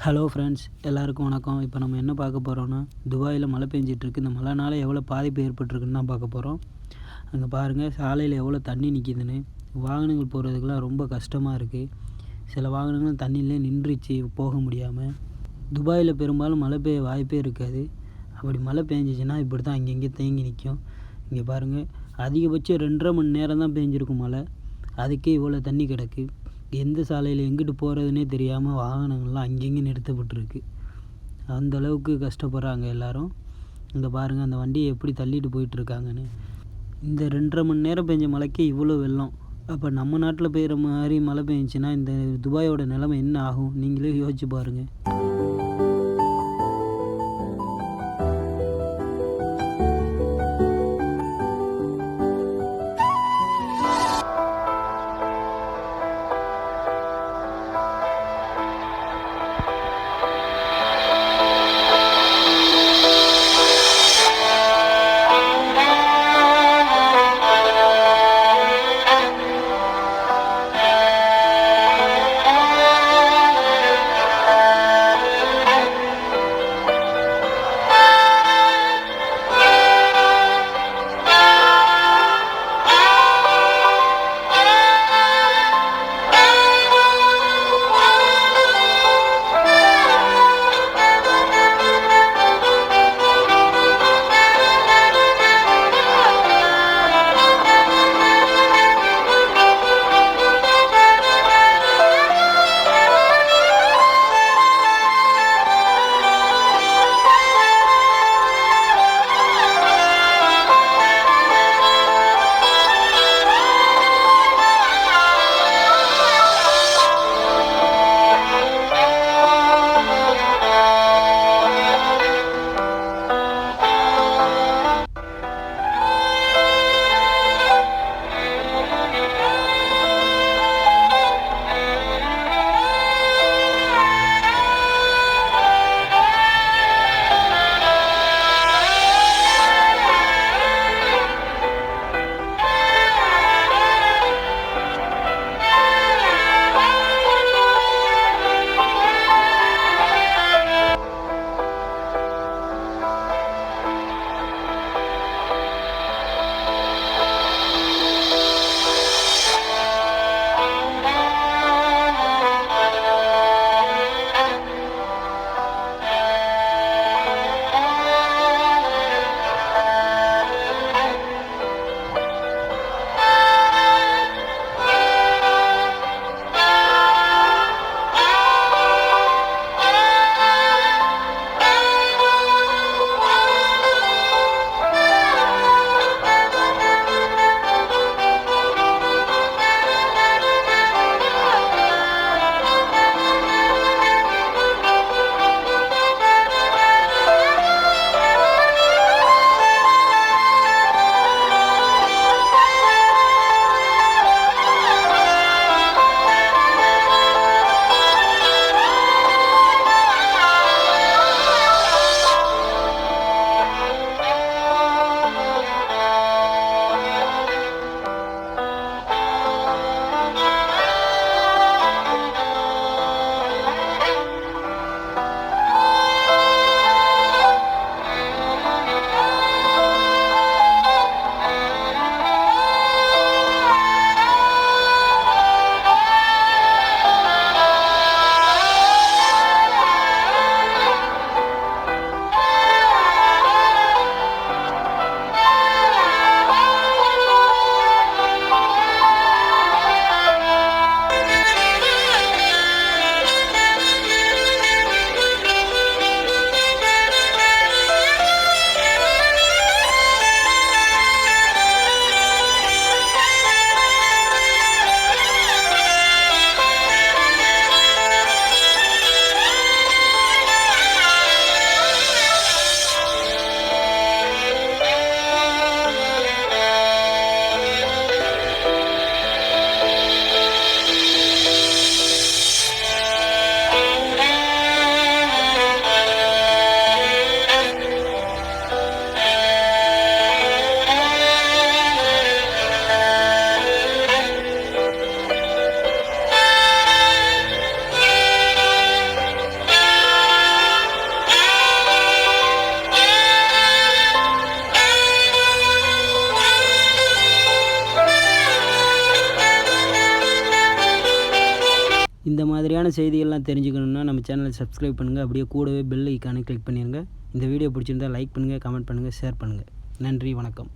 Hello friends, எல்லாருக்கும் வணக்கம். இப்போ நம்ம என்ன பார்க்க போகிறோன்னா, துபாயில் மழை பெஞ்சிட்ருக்கு. இந்த மழைனால எவ்வளோ பாதிப்பு ஏற்பட்டிருக்குன்னு தான் பார்க்க போகிறோம். அங்கே பாருங்கள், சாலையில் எவ்வளோ தண்ணி நிற்கிதுன்னு. வாகனங்கள் போகிறதுக்கெலாம் ரொம்ப கஷ்டமாக இருக்குது. சில வாகனங்கள் தண்ணியிலே நின்றுச்சு போக முடியாமல். துபாயில் பெரும்பாலும் மழை பெய்ய வாய்ப்பே இருக்காது. அப்படி மழை பெஞ்சிச்சின்னா இப்படி தான் அங்கங்கே தேங்கி நிற்கும். இங்கே பாருங்கள், அதிகபட்சம் 2.5 மணி நேரம் தான் பெஞ்சிருக்கும் மழை. அதுக்கே இவ்வளோ தண்ணி கிடக்கு. எந்த சாலையில் எங்கிட்டு போகிறதுனே தெரியாமல் வாகனங்கள்லாம் அங்கங்கே நிறுத்தப்பட்டிருக்கு. அந்தளவுக்கு கஷ்டப்படுறாங்க எல்லோரும். இங்கே பாருங்கள், அந்த வண்டியை எப்படி தள்ளிட்டு போயிட்டுருக்காங்கன்னு. இந்த 2.5 மணி நேரம் பெஞ்ச மழைக்கே இவ்வளோ வெள்ளம். அப்போ நம்ம நாட்டில் பெய்கிற மாதிரி மழை பெஞ்சிச்சின்னா இந்த துபாயோட நிலைமை என்ன ஆகும்? நீங்களே யோசிச்சு பாருங்கள். இந்த மாதிரியான செய்திகள்லாம் தெரிஞ்சுக்கணுன்னா நம்ம சேனலை சப்ஸ்கிரைப் பண்ணுங்கள். அப்படியே கூடவே பெல் ஐக்கானை கிளிக் பண்ணிடுங்க. இந்த வீடியோ பிடிச்சிருந்தால் லைக் பண்ணுங்கள், கமெண்ட் பண்ணுங்கள், ஷேர் பண்ணுங்கள். நன்றி, வணக்கம்.